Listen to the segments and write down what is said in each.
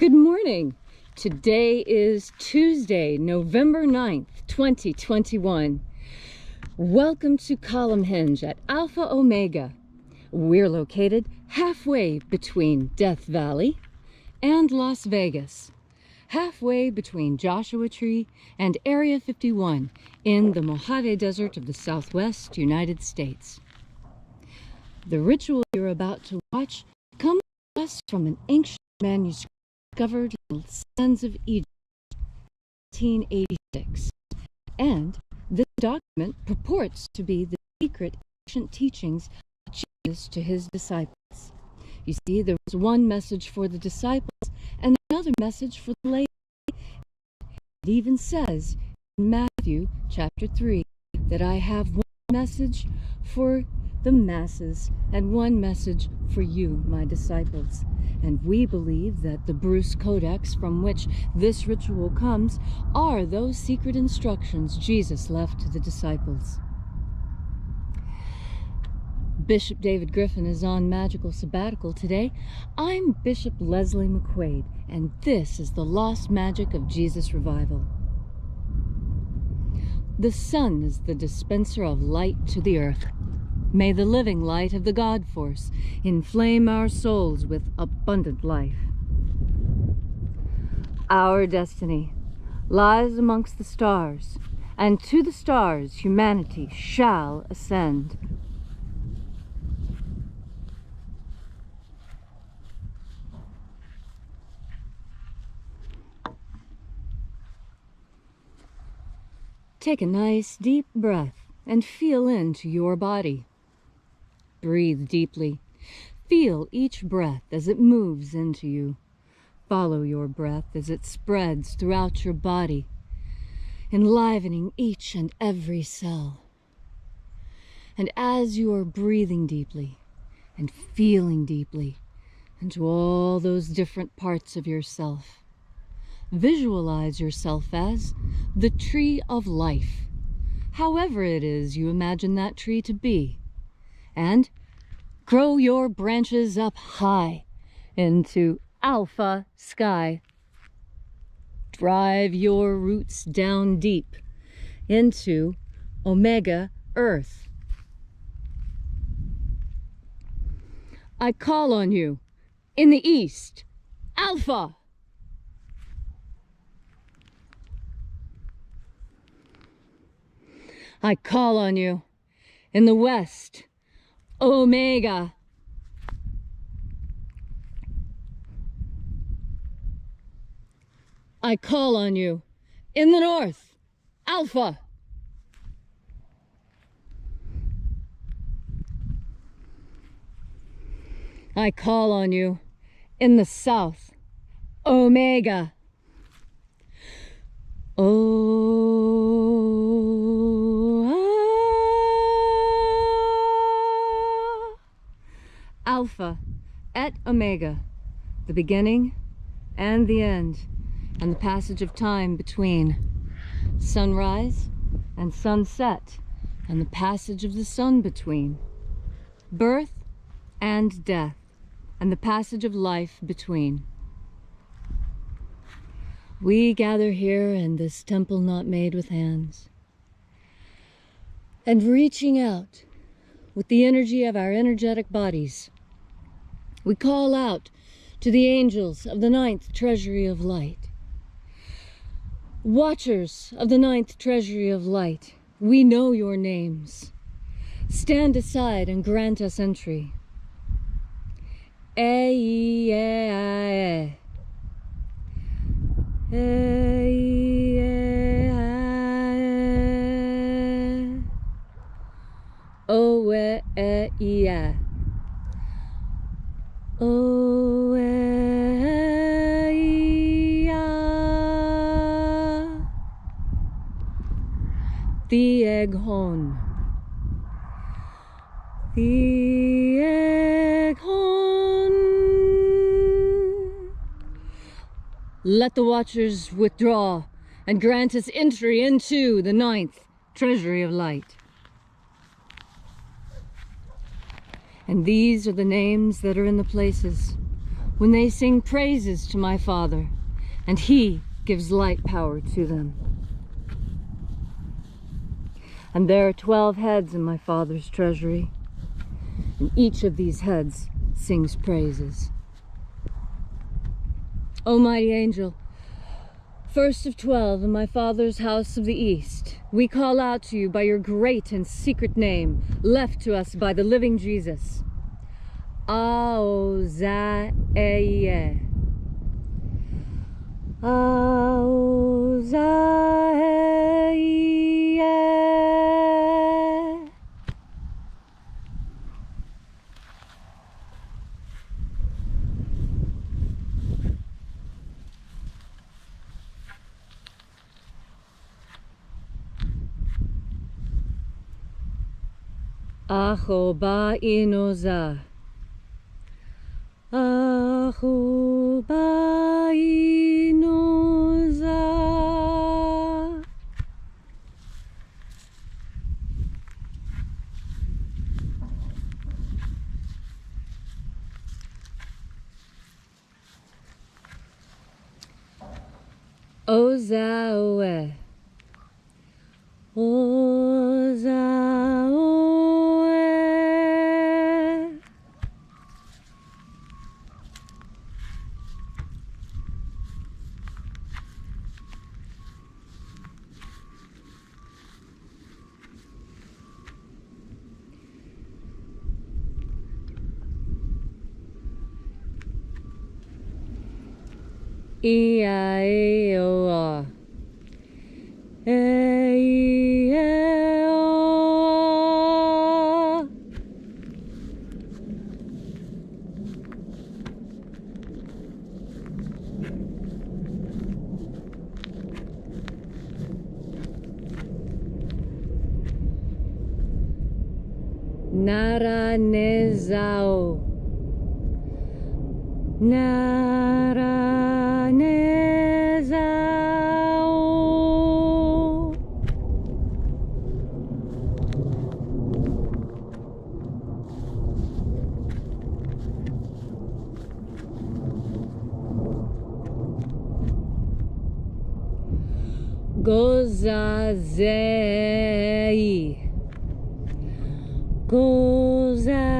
Good morning. Today is Tuesday, November 9th, 2021. Welcome to Column Hinge at Alpha Omega. We're located halfway between Death Valley and Las Vegas, halfway between Joshua Tree and Area 51 in the Mojave Desert of the Southwest United States. The ritual you're about to watch comes to us from an ancient manuscript discovered in the sands of Egypt in 1886, and this document purports to be the secret ancient teachings of Jesus to his disciples. You see, there was one message for the disciples and another message for the laity. It even says in Matthew chapter 3 that I have one message for the masses and one message for you, my disciples. And we believe that the Bruce Codex from which this ritual comes are those secret instructions Jesus left to the disciples. Bishop David Griffin is on magical sabbatical today. I'm Bishop Leslie McQuade, and this is the Lost Magic of Jesus Revival. The sun is the dispenser of light to the earth. May the living light of the God Force inflame our souls with abundant life. Our destiny lies amongst the stars, and to the stars humanity shall ascend. Take a nice deep breath and feel into your body. Breathe deeply. Feel each breath as it moves into you. Follow your breath as it spreads throughout your body, enlivening each and every cell. And as you are breathing deeply and feeling deeply into all those different parts of yourself, visualize yourself as the tree of life, however it is you imagine that tree to be. And grow your branches up high into alpha sky. Drive your roots down deep into omega earth. I call on you in the east, alpha. I call on you in the west, Omega. I call on you in the north, Alpha. I call on you in the south, Omega. Alpha et Omega, the beginning and the end, and the passage of time between. Sunrise and sunset, and the passage of the sun between. Birth and death, and the passage of life between. We gather here in this temple not made with hands, and reaching out with the energy of our energetic bodies, we call out to the angels of the ninth treasury of light. Watchers of the ninth treasury of light, we know your names. Stand aside and grant us entry. IAOE I. The Eghon. The Eghon. Let the watchers withdraw and grant us entry into the ninth treasury of light. And these are the names that are in the places when they sing praises to my Father, and He gives light power to them. And there are 12 heads in my Father's treasury, and each of these heads sings praises. O mighty angel, first of 12 in my Father's house of the East, we call out to you by your great and secret name, left to us by the living Jesus. Aozaeye. Aozaeye. Ahoba inoza. Ahoba inoza. Ozaoe. Ozaoe. IAOE I. Naranezao. Naranezao. Gozazei. Gozazei.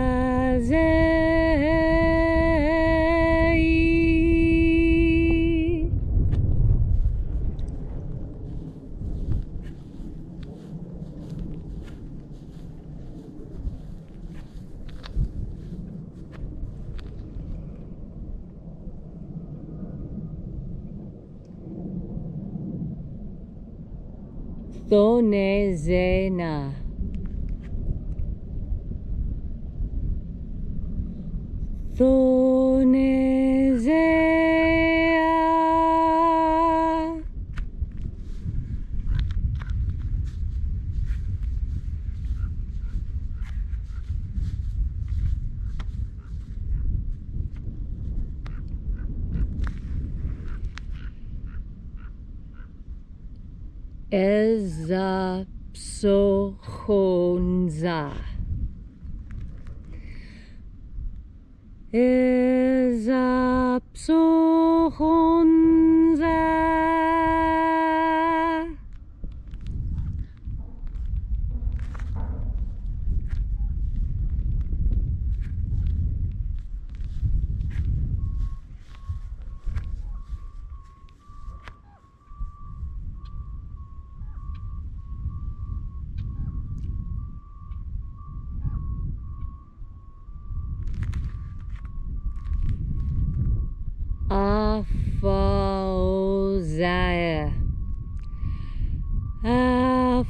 Thonezena. Thonezea. Ezapsohonza. Ezapsohonza. Afaozae. Afaozae.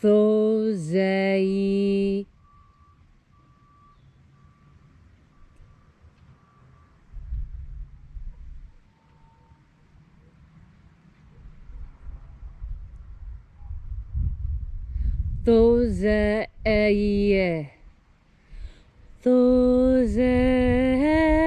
Thozei. Thoze eye. Thoze eye.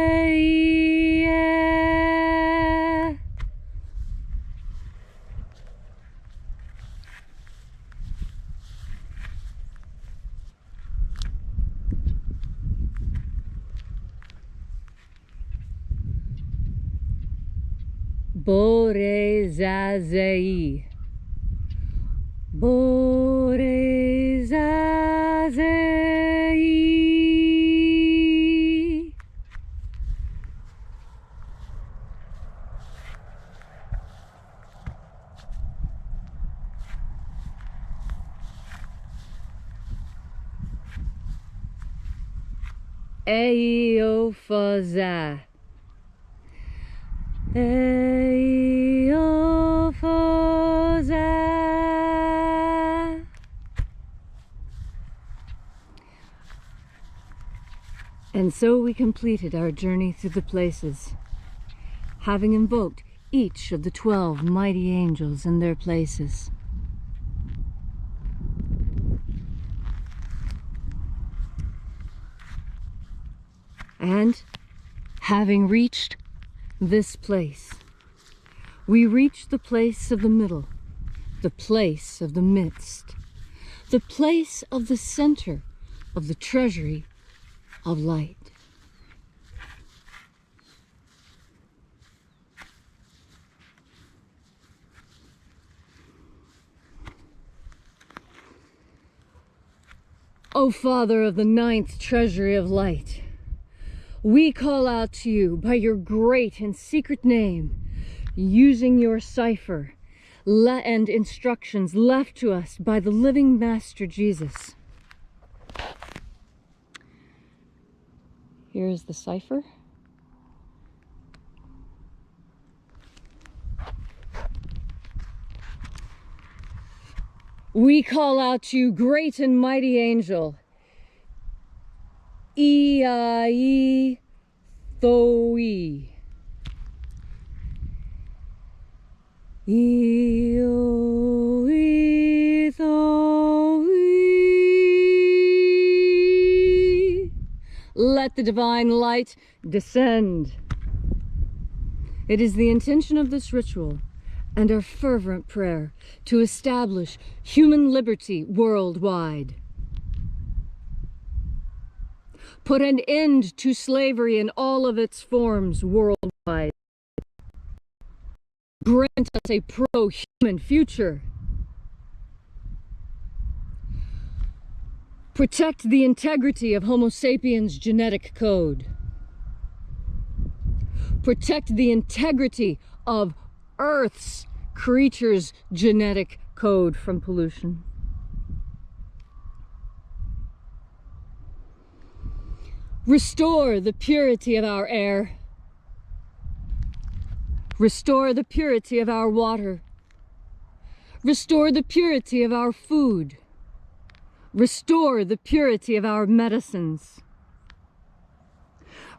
Bore zazei. Bore zazei. Eiofaza. Eiofaza. And so we completed our journey through the places, having invoked each of the 12 mighty angels in their places. And having reached this place, we reach the place of the middle, the place of the midst, the place of the center of the treasury of light. O Father of the 9th treasury of light, we call out to you by your great and secret name, using your cipher and instructions left to us by the living Master Jesus. Here is the cipher. We call out to you, great and mighty angel, IAOE I. IAOE I. Let the divine light descend. It is the intention of this ritual and our fervent prayer to establish human liberty worldwide. Put an end to slavery in all of its forms worldwide. Grant us a pro-human future. Protect the integrity of Homo sapiens' genetic code. Protect the integrity of Earth's creatures' genetic code from pollution. Restore the purity of our air. Restore the purity of our water. Restore the purity of our food. Restore the purity of our medicines.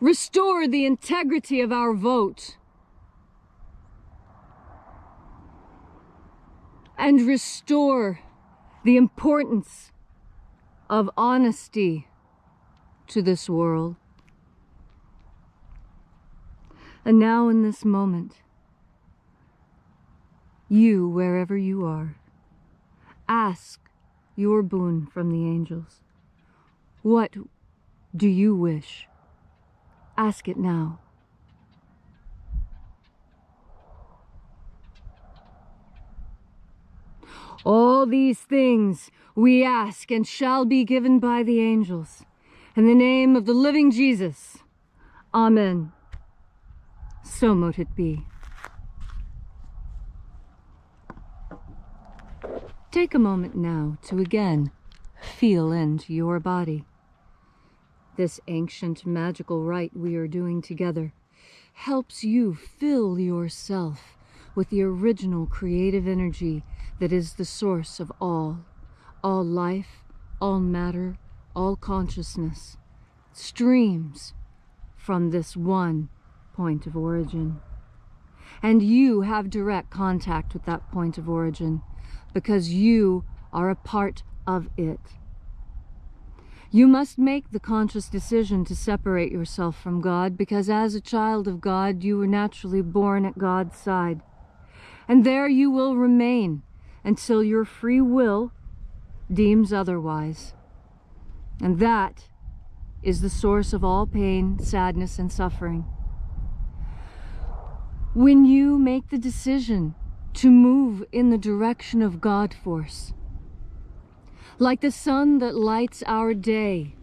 Restore the integrity of our vote. And restore the importance of honesty to this world. And now in this moment, you, wherever you are, ask your boon from the angels. What do you wish? Ask it now. All these things we ask and shall be given by the angels. In the name of the living Jesus. Amen. So mote it be. Take a moment now to again feel into your body. This ancient magical rite we are doing together helps you fill yourself with the original creative energy that is the source of all life, all matter, all consciousness, streams from this one point of origin. And you have direct contact with that point of origin because you are a part of it. You must make the conscious decision to separate yourself from God, because as a child of God, you were naturally born at God's side. And there you will remain until your free will deems otherwise. And that is the source of all pain, sadness, and suffering. When you make the decision to move in the direction of God force, like the sun that lights our day,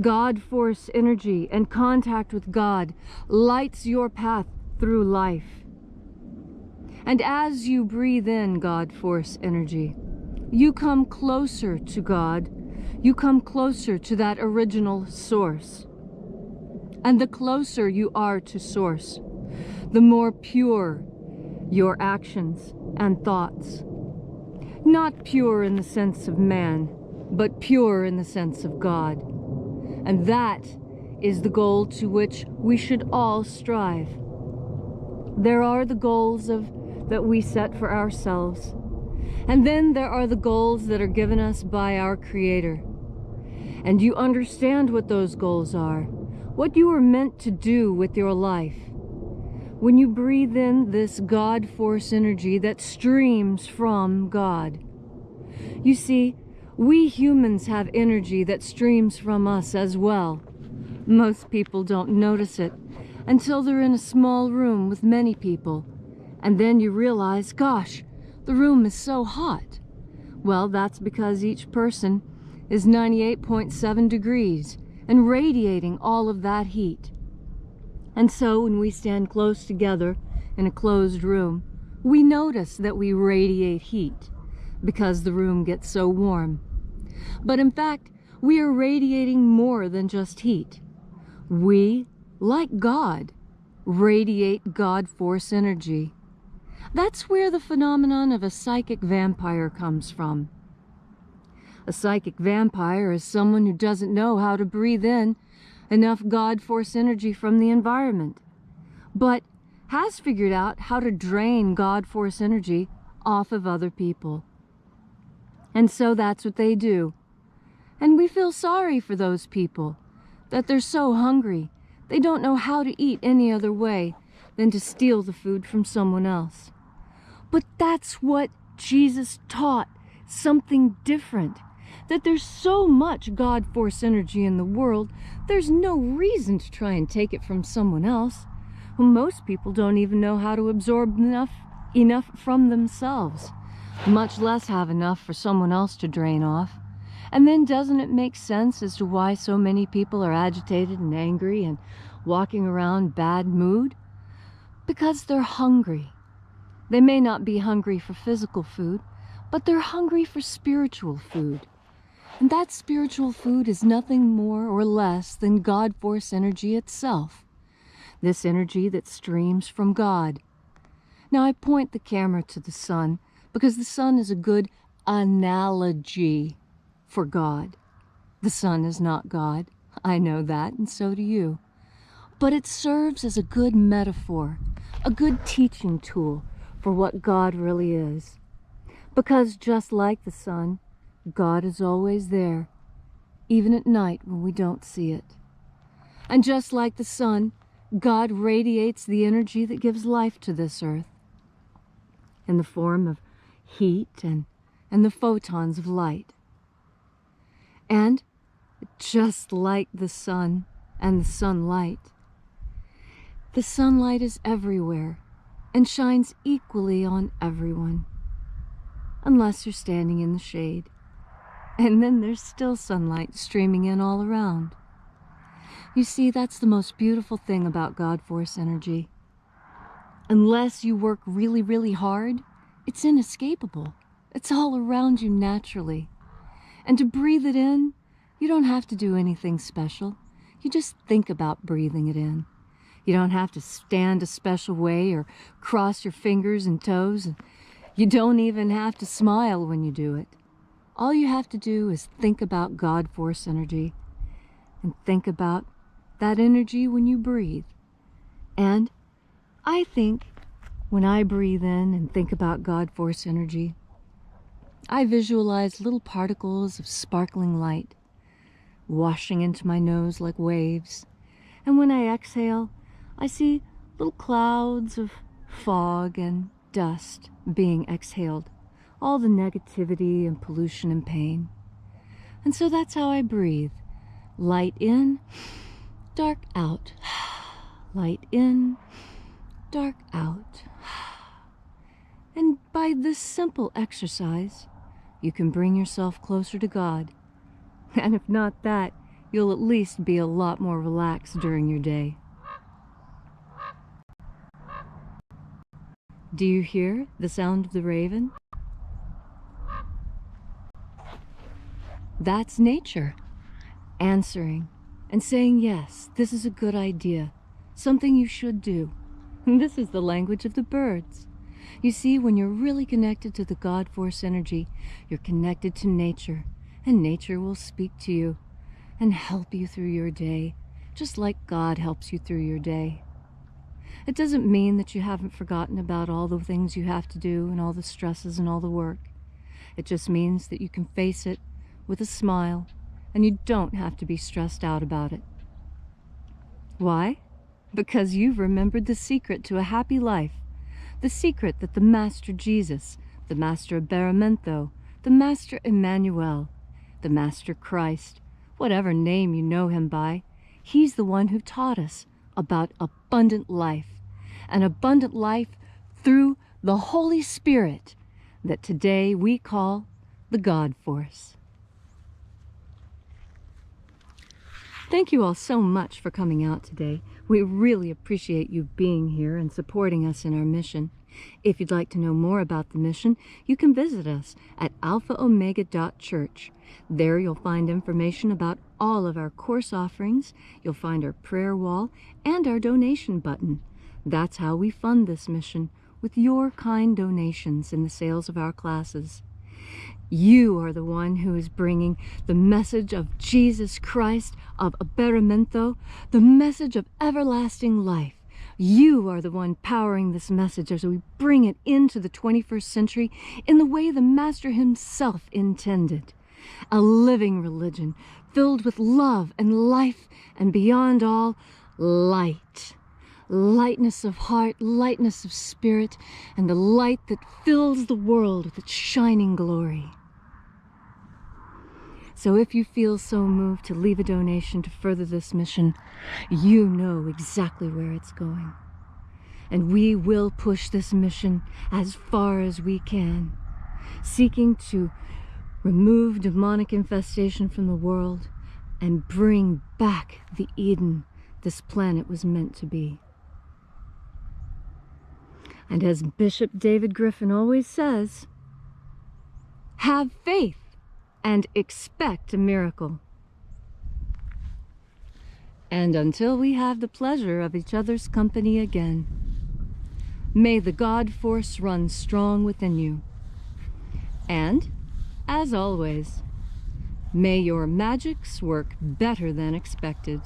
God force energy and contact with God lights your path through life. And as you breathe in God force energy, you come closer to God. You come closer to that original source. And the closer you are to source, the more pure your actions and thoughts. Not pure in the sense of man, but pure in the sense of God. And that is the goal to which we should all strive. There are the goals that we set for ourselves. And then there are the goals that are given us by our Creator. And you understand what those goals are, what you are meant to do with your life. When you breathe in this God force energy that streams from God. You see, we humans have energy that streams from us as well. Most people don't notice it until they're in a small room with many people. And then you realize, gosh, the room is so hot. Well, that's because each person is 98.7 degrees and radiating all of that heat. And so when we stand close together in a closed room, we notice that we radiate heat because the room gets so warm. But in fact, we are radiating more than just heat. We, like God, radiate God force energy. That's where the phenomenon of a psychic vampire comes from. A psychic vampire is someone who doesn't know how to breathe in enough God force energy from the environment, but has figured out how to drain God force energy off of other people. And so that's what they do. And we feel sorry for those people, that they're so hungry, they don't know how to eat any other way than to steal the food from someone else. But that's what Jesus taught, something different. That there's so much God force energy in the world, there's no reason to try and take it from someone else. Well, most people don't even know how to absorb enough from themselves, much less have enough for someone else to drain off. And then doesn't it make sense as to why so many people are agitated and angry and walking around bad mood? Because they're hungry. They may not be hungry for physical food, but they're hungry for spiritual food. And that spiritual food is nothing more or less than God force energy itself. This energy that streams from God. Now I point the camera to the sun because the sun is a good analogy for God. The sun is not God. I know that, and so do you. But it serves as a good metaphor, a good teaching tool for what God really is. Because just like the sun, God is always there, even at night when we don't see it. And just like the sun, God radiates the energy that gives life to this earth in the form of heat and the photons of light. And just like the sun and the sunlight is everywhere and shines equally on everyone, unless you're standing in the shade. And then there's still sunlight streaming in all around. You see, that's the most beautiful thing about God force energy. Unless you work really, really hard, it's inescapable. It's all around you naturally. And to breathe it in, you don't have to do anything special. You just think about breathing it in. You don't have to stand a special way or cross your fingers and toes. And you don't even have to smile when you do it. All you have to do is think about God force energy and think about that energy when you breathe. And I think when I breathe in and think about God force energy, I visualize little particles of sparkling light washing into my nose like waves. And when I exhale, I see little clouds of fog and dust being exhaled, all the negativity and pollution and pain. And so that's how I breathe. Light in, dark out. Light in, dark out. And by this simple exercise, you can bring yourself closer to God. And if not that, you'll at least be a lot more relaxed during your day. Do you hear the sound of the raven? That's nature answering and saying, yes, this is a good idea, something you should do. And this is the language of the birds. You see, when you're really connected to the God Force energy, you're connected to nature, and nature will speak to you and help you through your day, just like God helps you through your day. It doesn't mean that you haven't forgotten about all the things you have to do and all the stresses and all the work. It just means that you can face it with a smile, and you don't have to be stressed out about it. Why? Because you've remembered the secret to a happy life, the secret that the Master Jesus, the Master Abaramento, the Master Emmanuel, the Master Christ, whatever name you know him by, he's the one who taught us about abundant life, an abundant life through the Holy Spirit that today we call the God Force. Thank you all so much for coming out today. We really appreciate you being here and supporting us in our mission. If you'd like to know more about the mission, you can visit us at alphaomega.church. There you'll find information about all of our course offerings. You'll find our prayer wall and our donation button. That's how we fund this mission, with your kind donations in the sales of our classes. You are the one who is bringing the message of Jesus Christ, of Abaramento, the message of everlasting life. You are the one powering this message as we bring it into the 21st century in the way the Master himself intended. A living religion filled with love and life, and beyond all, light. Lightness of heart, lightness of spirit, and the light that fills the world with its shining glory. So if you feel so moved to leave a donation to further this mission, you know exactly where it's going. And we will push this mission as far as we can, seeking to remove demonic infestation from the world and bring back the Eden this planet was meant to be. And as Bishop David Griffin always says, have faith and expect a miracle. And until we have the pleasure of each other's company again, may the God Force run strong within you. And, as always, may your magics work better than expected.